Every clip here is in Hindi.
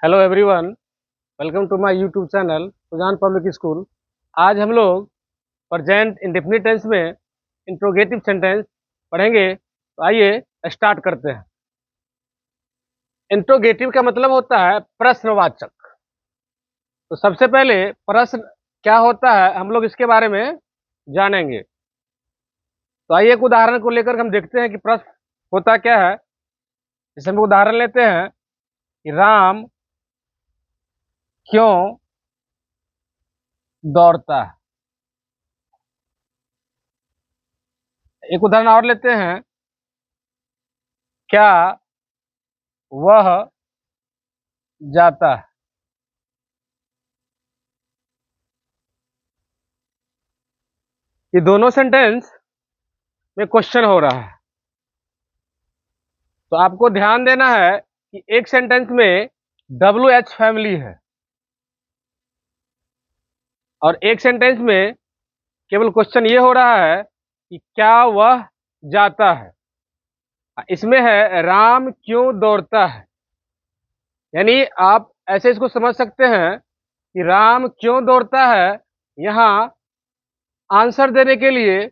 Hello everyone, welcome to my YouTube channel Sujan public school. आज हम लोग प्रेजेंट इंडेफिनिट टेंस में इंट्रोगेटिव सेंटेंस पढ़ेंगे। तो आइए स्टार्ट करते हैं। इंट्रोगेटिव का मतलब होता है प्रश्नवाचक। तो सबसे पहले प्रश्न क्या होता है हम लोग इसके बारे में जानेंगे। तो आइए एक उदाहरण को लेकर हम देखते हैं कि प्रश्न होता क्या है। जैसे हम उदाहरण लेते हैं कि राम क्यों दौड़ता है। एक उदाहरण और लेते हैं, क्या वह जाता है। ये दोनों सेंटेंस में क्वेश्चन हो रहा है। तो आपको ध्यान देना है कि एक सेंटेंस में WH फैमिली है और एक सेंटेंस में केवल क्वेश्चन ये हो रहा है कि क्या वह जाता है। इसमें है राम क्यों दौड़ता है। यानी आप ऐसे इसको समझ सकते हैं कि राम क्यों दौड़ता है। यहाँ आंसर देने के लिए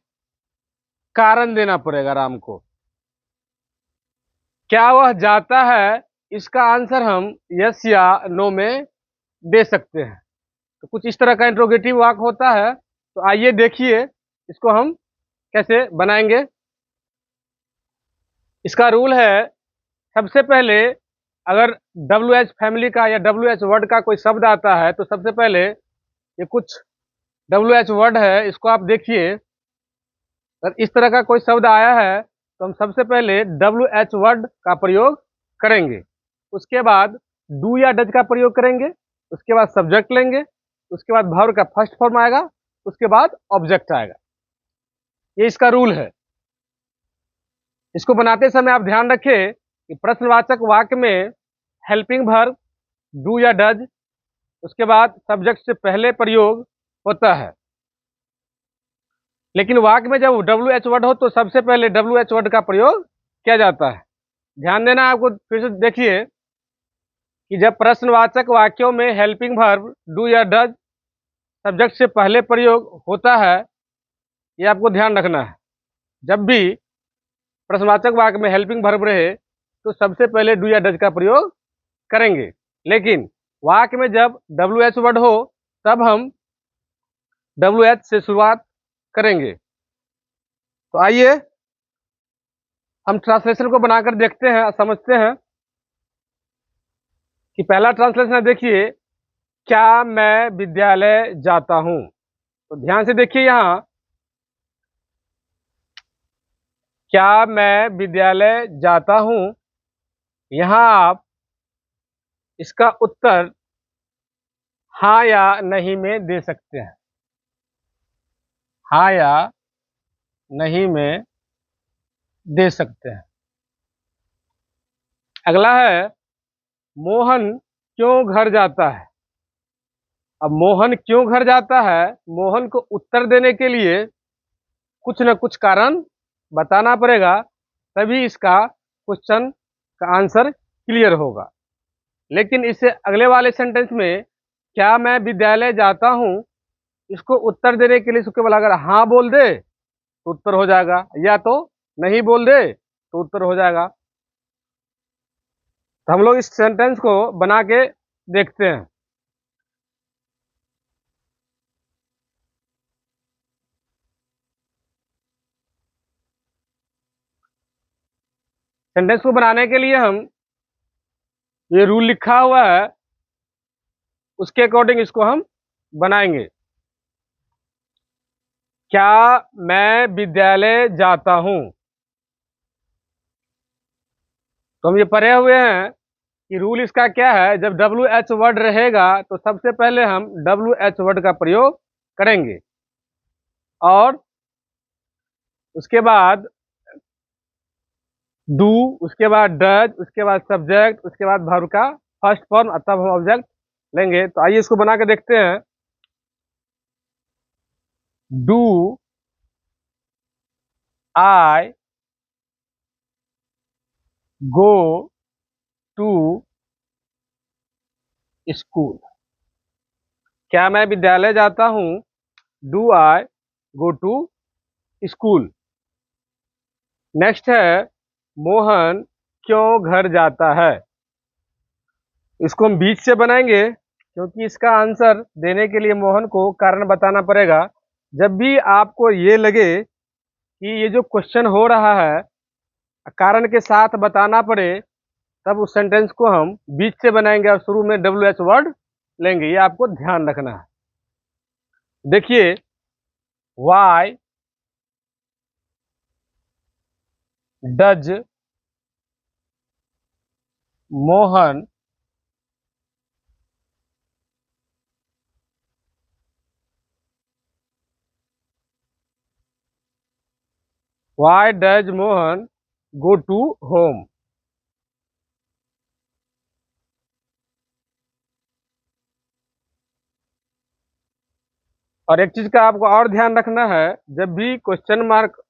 कारण देना पड़ेगा राम को। क्या वह जाता है, इसका आंसर हम यस या नो में दे सकते हैं। तो कुछ इस तरह का इंट्रोगेटिव वाक्य होता है। तो आइए देखिए इसको हम कैसे बनाएंगे। इसका रूल है, सबसे पहले अगर WH फैमिली का या WH वर्ड का कोई शब्द आता है तो सबसे पहले ये कुछ WH वर्ड है, इसको आप देखिए। अगर इस तरह का कोई शब्द आया है तो हम सबसे पहले WH वर्ड का प्रयोग करेंगे। उसके बाद डू या डज का प्रयोग करेंगे। उसके बाद सब्जेक्ट लेंगे। उसके बाद वर्ब का फर्स्ट फॉर्म आएगा। उसके बाद ऑब्जेक्ट आएगा। ये इसका रूल है। इसको बनाते समय आप ध्यान रखें कि प्रश्नवाचक वाक्य में हेल्पिंग वर्ब डू या डज, उसके बाद सब्जेक्ट से पहले प्रयोग होता है। लेकिन वाक्य में जब WH वर्ड हो तो सबसे पहले WH वर्ड का प्रयोग किया जाता है। ध्यान देना, आपको फिर से देखिए कि जब प्रश्नवाचक वाक्यों में हेल्पिंग वर्ब डू या डज सब्जेक्ट से पहले प्रयोग होता है, ये आपको ध्यान रखना है। जब भी प्रश्नवाचक वाक्य में हेल्पिंग वर्ब रहे तो सबसे पहले डू या डज का प्रयोग करेंगे। लेकिन वाक्य में जब WH वर्ड हो तब हम WH से शुरुआत करेंगे। तो आइए हम ट्रांसलेशन को बनाकर देखते हैं और समझते हैं कि पहला ट्रांसलेशन है। देखिए, क्या मैं विद्यालय जाता हूं। तो ध्यान से देखिए, यहां क्या मैं विद्यालय जाता हूं, यहां आप इसका उत्तर हाँ या नहीं में दे सकते हैं। हाँ या नहीं में दे सकते हैं। अगला है, मोहन क्यों घर जाता है। अब मोहन क्यों घर जाता है, मोहन को उत्तर देने के लिए कुछ न कुछ कारण बताना पड़ेगा, तभी इसका क्वेश्चन का आंसर क्लियर होगा। लेकिन इससे अगले वाले सेंटेंस में क्या मैं विद्यालय जाता हूं, इसको उत्तर देने के लिए इसको केवल अगर हाँ बोल दे तो उत्तर हो जाएगा, या तो नहीं बोल दे तो उत्तर हो जाएगा। तो हम लोग इस सेंटेंस को बना के देखते हैं। सेंटेंस को बनाने के लिए हम ये रूल लिखा हुआ है, उसके अकॉर्डिंग इसको हम बनाएंगे। क्या मैं विद्यालय जाता हूं। तो हम ये पढ़े हुए हैं कि रूल इसका क्या है, जब WH वर्ड रहेगा तो सबसे पहले हम WH वर्ड का प्रयोग करेंगे और उसके बाद डू, उसके बाद डज, उसके बाद सब्जेक्ट, उसके बाद वर्ब का फर्स्ट फॉर्म, तब हम ऑब्जेक्ट लेंगे। तो आइए इसको बना के देखते हैं। Do I go to school. क्या मैं विद्यालय जाता हूँ? Do I go to school. Next है मोहन क्यों घर जाता है? इसको हम बीच से बनाएंगे क्योंकि इसका आंसर देने के लिए मोहन को कारण बताना पड़ेगा। जब भी आपको ये लगे कि ये जो क्वेश्चन हो रहा है कारण के साथ बताना पड़े, तब उस सेंटेंस को हम बीच से बनाएंगे और शुरू में WH वर्ड लेंगे। ये आपको ध्यान रखना है। देखिए, why does Mohan Why does Mohan go to home? और एक चीज का आपको और ध्यान रखना है, जब भी क्वेश्चन मार्क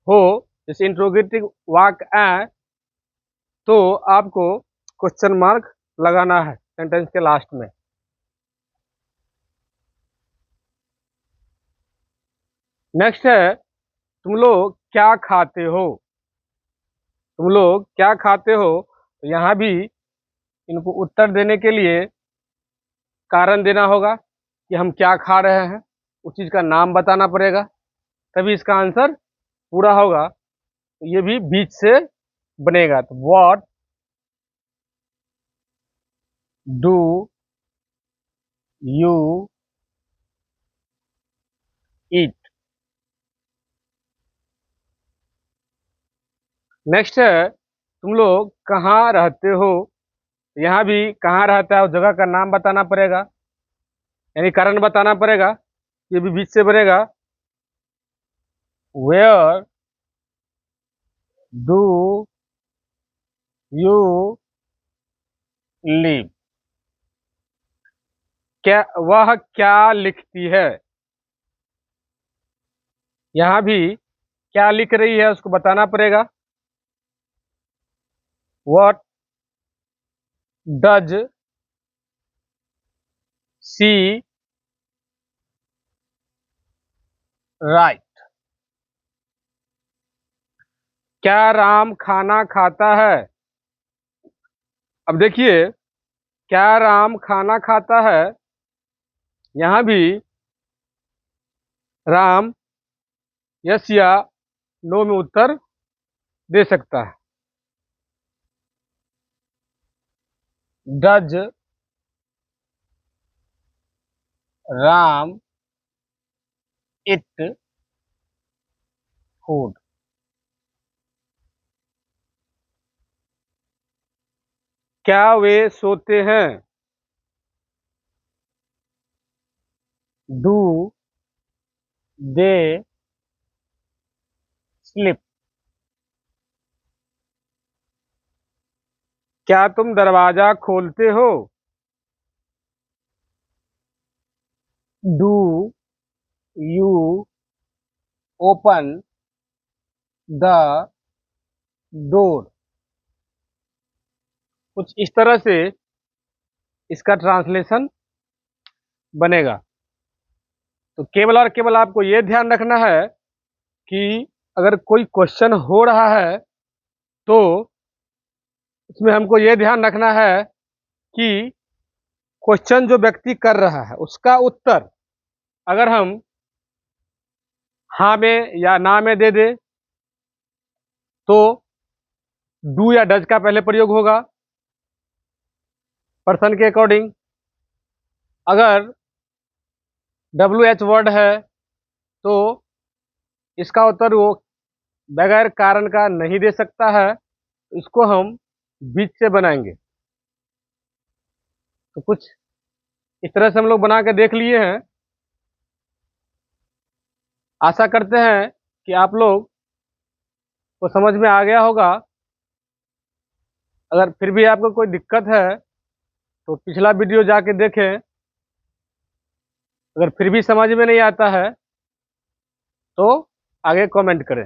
हो, जैसे इंट्रोगेटिव वाक्य आए, तो आपको क्वेश्चन मार्क लगाना है सेंटेंस के लास्ट में। नेक्स्ट है तुम लोग क्या खाते हो? तुम लोग क्या खाते हो? तो यहाँ भी इनको उत्तर देने के लिए कारण देना होगा कि हम क्या खा रहे हैं, उस चीज का नाम बताना पड़ेगा, तभी इसका आंसर पूरा होगा। तो ये भी बीच से बनेगा। तो what do you eat? Next है तुम लोग कहाँ रहते हो? यहाँ भी कहाँ रहता है उस जगह का नाम बताना पड़ेगा, यानी कारण बताना पड़ेगा। ये भी बीच से बनेगा। Where do you live? क्या वह क्या लिखती है? यहाँ भी क्या लिख रही है उसको बताना पड़ेगा। What does she right? क्या राम खाना खाता है? अब देखिए, क्या राम खाना खाता है, यहाँ भी राम यस या नो में उत्तर दे सकता है। Does Ram it food? क्या वे सोते हैं? Do they slip? क्या तुम दरवाजा खोलते हो? Do you open the door? कुछ इस तरह से इसका ट्रांसलेशन बनेगा। तो केवल और केवल आपको यह ध्यान रखना है कि अगर कोई क्वेश्चन हो रहा है तो उसमें हमको यह ध्यान रखना है कि क्वेश्चन जो व्यक्ति कर रहा है उसका उत्तर अगर हम हाँ में या ना में दे दे तो डू या डज का पहले प्रयोग होगा पर्सन के अकॉर्डिंग। अगर WH वर्ड है तो इसका उत्तर वो बगैर कारण का नहीं दे सकता है, इसको हम बीच से बनाएंगे। तो कुछ इस तरह से हम लोग बना के देख लिए हैं। आशा करते हैं कि आप लोग को समझ में आ गया होगा। अगर फिर भी आपको कोई दिक्कत है तो पिछला वीडियो जाके देखें। अगर फिर भी समझ में नहीं आता है तो आगे कमेंट करें।